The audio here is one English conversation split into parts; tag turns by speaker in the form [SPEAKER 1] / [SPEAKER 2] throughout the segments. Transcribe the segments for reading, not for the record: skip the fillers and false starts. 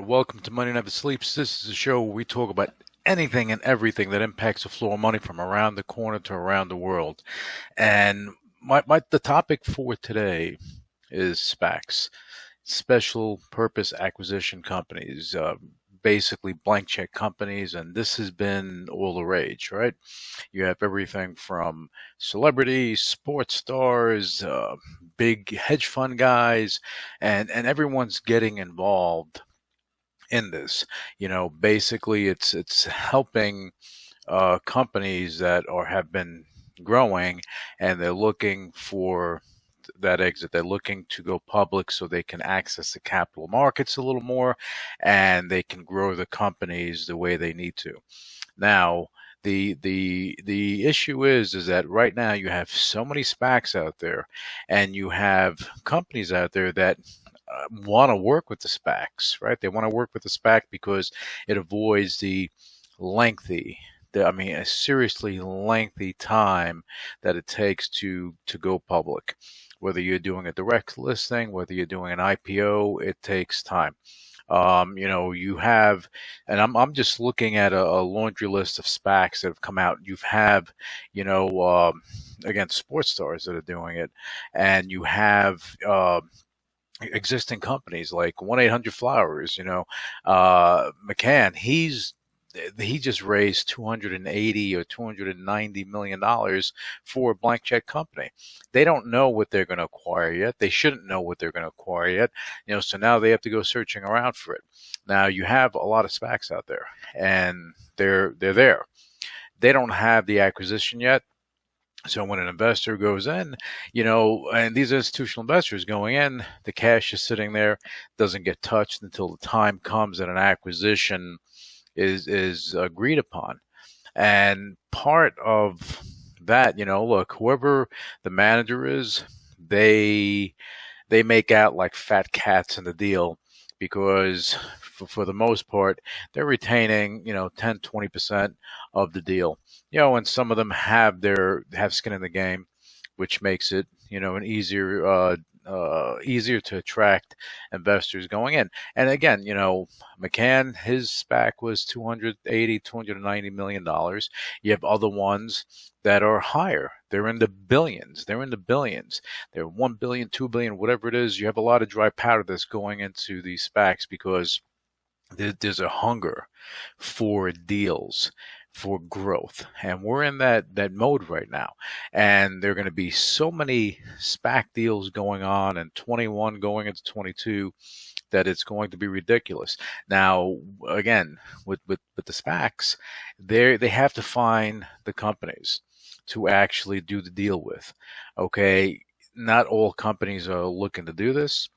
[SPEAKER 1] Welcome to Money Never Sleeps. This is a show where we talk about anything and everything that impacts the flow of money from around the corner to around the world. And the topic for today is SPACs, special purpose acquisition companies, basically blank check companies. And this has been all the rage, right? You have everything from celebrities, sports stars, big hedge fund guys, and everyone's getting involved in this. Basically it's helping companies that have been growing, and they're looking for that exit. They're looking to go public so they can access the capital markets a little more, and they can grow the companies the way they need to. Now, the issue is that right now you have so many SPACs out there, and you have companies out there that want to work with the SPACs, right? They want to work with the SPAC because it avoids a seriously lengthy time that it takes to go public. Whether you're doing a direct listing, whether you're doing an IPO, it takes time. You have, and I'm just looking at a laundry list of SPACs that have come out. You have, again, sports stars that are doing it, and you have existing companies like 1-800-Flowers. McCann, he just raised 280 or 290 million dollars for a blank check company. They don't know what they're going to acquire yet. They shouldn't know what they're going to acquire yet. So now they have to go searching around for it. Now you have a lot of SPACs out there, and they're there. They don't have the acquisition yet. So when an investor goes in, and these institutional investors going in, the cash is sitting there, doesn't get touched until the time comes that an acquisition is agreed upon. And part of that, look, whoever the manager is, they make out like fat cats in the deal, because for the most part, they're retaining, 10, 20% of the deal. And some of them have skin in the game, which makes it, an easier to attract investors going in. And again, McCann, his SPAC was $290 million. You have other ones that are higher. They're in the billions. They're 1 billion, 2 billion, whatever it is. You have a lot of dry powder that's going into these SPACs because there's a hunger for deals, for growth, and we're in that mode right now. And there are going to be so many SPAC deals going on in 21 going into 22 that it's going to be ridiculous. Now, again, with the SPACs, they have to find the companies to actually do the deal with. Okay, not all companies are looking to do this.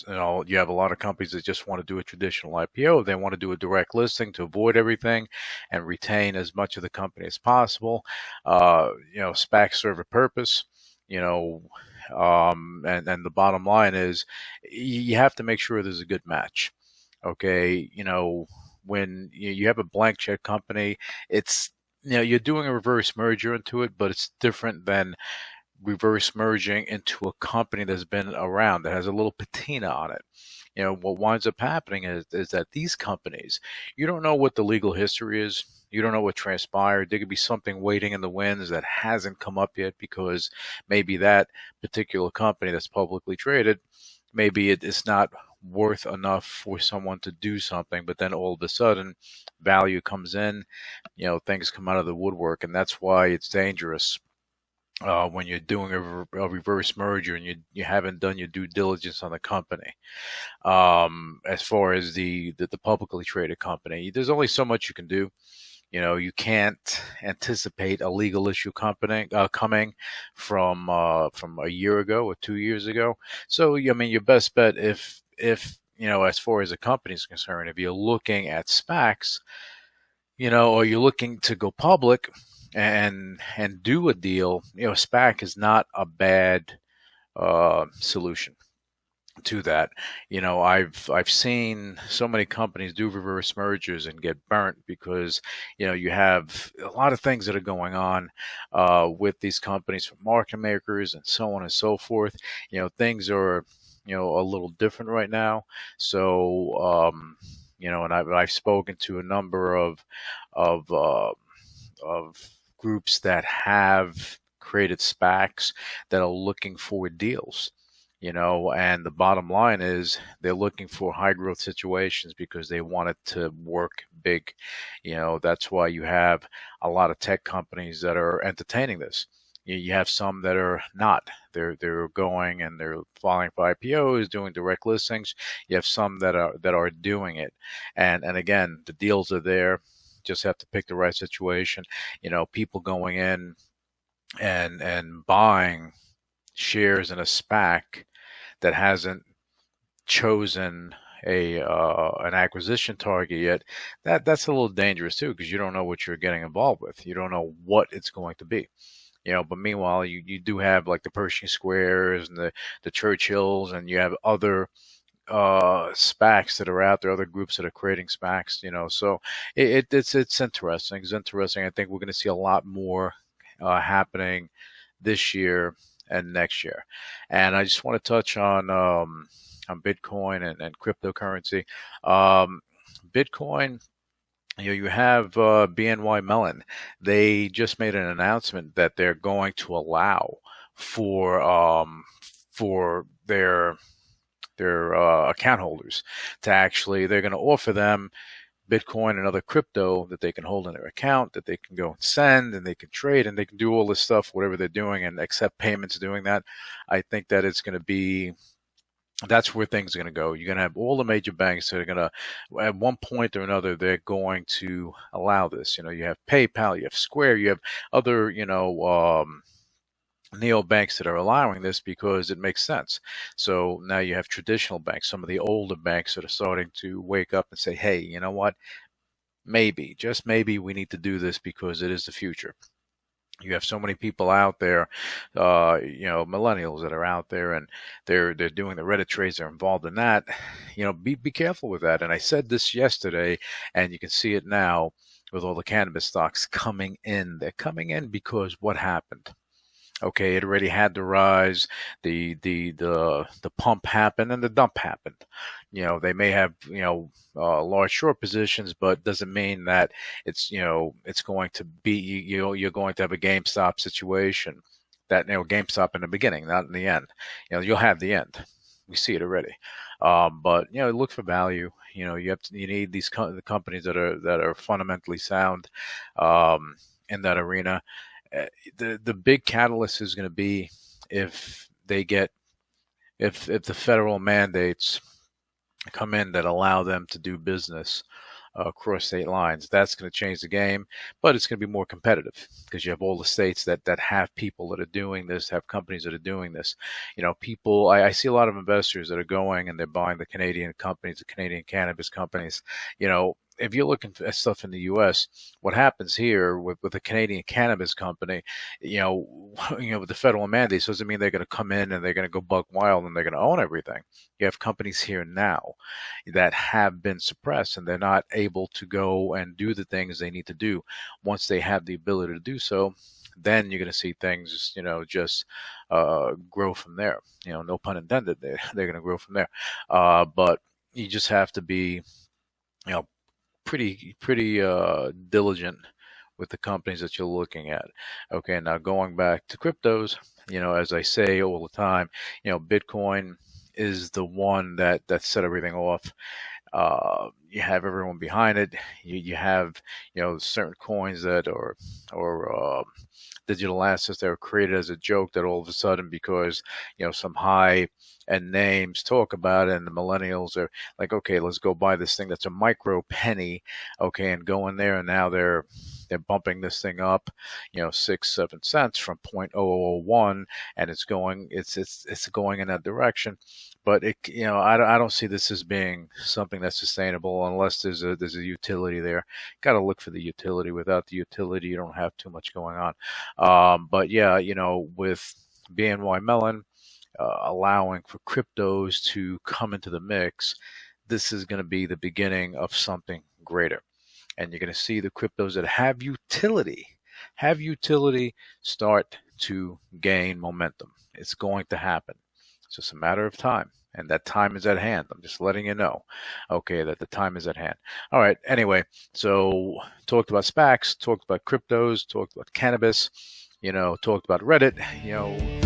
[SPEAKER 1] You have a lot of companies that just want to do a traditional IPO. They want to do a direct listing to avoid everything and retain as much of the company as possible. SPACs serve a purpose, and the bottom line is you have to make sure there's a good match. Okay. When you have a blank check company, it's, you're doing a reverse merger into it, but it's different than reverse merging into a company that's been around, that has a little patina on it. What winds up happening is that these companies, you don't know what the legal history is. You don't know what transpired. There could be something waiting in the winds that hasn't come up yet, because maybe that particular company that's publicly traded, maybe it's not worth enough for someone to do something, but then all of a sudden value comes in, things come out of the woodwork. And that's why it's dangerous when you're doing a reverse merger and you haven't done your due diligence on the company. As far as the publicly traded company, there's only so much you can do. You can't anticipate a legal issue coming from a year ago or 2 years ago. So, your best bet, if as far as a company is concerned, if you're looking at SPACs, or you're looking to go public and do a deal, SPAC is not a bad solution to that. I've seen so many companies do reverse mergers and get burnt because you have a lot of things that are going on with these companies, from market makers and so on and so forth. Things are a little different right now. So, and I've spoken to a number of of groups that have created SPACs that are looking for deals. And the bottom line is they're looking for high growth situations because they want it to work big. That's why you have a lot of tech companies that are entertaining this. You have some that are not. They're going and they're filing for IPOs, doing direct listings. You have some that are doing it, and again, the deals are there. Just have to pick the right situation. People going in and buying shares in a SPAC that hasn't chosen a an acquisition target yet. That's a little dangerous too, because you don't know what you're getting involved with. You don't know what it's going to be. But meanwhile, you do have like the Pershing Squares and the Churchills, and you have other SPACs that are out there, other groups that are creating SPACs. So it's interesting. It's interesting. I think we're going to see a lot more happening this year and next year. And I just want to touch on Bitcoin and cryptocurrency. Bitcoin. You have BNY Mellon. They just made an announcement that they're going to allow for their account holders to actually, they're going to offer them Bitcoin and other crypto that they can hold in their account, that they can go and send, and they can trade, and they can do all this stuff, whatever they're doing, and accept payments doing that. I think that it's going to be, that's where things are going to go. You're going to have all the major banks that are going to, at one point or another, they're going to allow this. You have PayPal, you have Square, you have other, neobanks that are allowing this because it makes sense. So now you have traditional banks, some of the older banks that are starting to wake up and say, hey, you know what? Maybe, just maybe we need to do this because it is the future. You have so many people out there, millennials that are out there, and they're doing the Reddit trades. They're involved in that. Be careful with that. And I said this yesterday, and you can see it now with all the cannabis stocks coming in. They're coming in because what happened? Okay, it already had to rise. The pump happened and the dump happened. They may have large short positions, but doesn't mean that it's going to be you're going to have a GameStop situation. That GameStop in the beginning, not in the end. You'll have the end. We see it already. But look for value. You need these the companies that are fundamentally sound in that arena. The big catalyst is going to be if the federal mandates come in that allow them to do business across state lines. That's going to change the game, but it's going to be more competitive because you have all the states that have people that are doing this, have companies that are doing this. People, I see a lot of investors that are going and they're buying the Canadian companies, the Canadian cannabis companies. If you're looking at stuff in the U.S., what happens here with a Canadian cannabis company, with the federal mandates doesn't mean they're going to come in and they're going to go buck wild and they're going to own everything. You have companies here now that have been suppressed and they're not able to go and do the things they need to do. Once they have the ability to do so, then you're going to see things, just grow from there. No pun intended. They're going to grow from there. But you just have to be, pretty diligent with the companies that you're looking at. Okay, now going back to cryptos, as I say all the time, Bitcoin is the one that set everything off. You have everyone behind it. You have certain coins that or digital assets that were created as a joke that all of a sudden, because some high end names talk about it, and the millennials are like, okay, let's go buy this thing that's a micro penny, okay, and go in there, and now they're bumping this thing up, 6-7 cents from 0.0001, and it's going in that direction. But I don't see this as being something that's sustainable unless there's a utility there. Got to look for the utility. Without the utility, you don't have too much going on. But yeah, with BNY Mellon allowing for cryptos to come into the mix, this is going to be the beginning of something greater. And you're going to see the cryptos that have utility start to gain momentum. It's going to happen. It's just a matter of time. and that time is at hand. I'm just letting you know, okay, that the time is at hand. All right. Anyway, so talked about SPACs, talked about cryptos, talked about cannabis, talked about Reddit,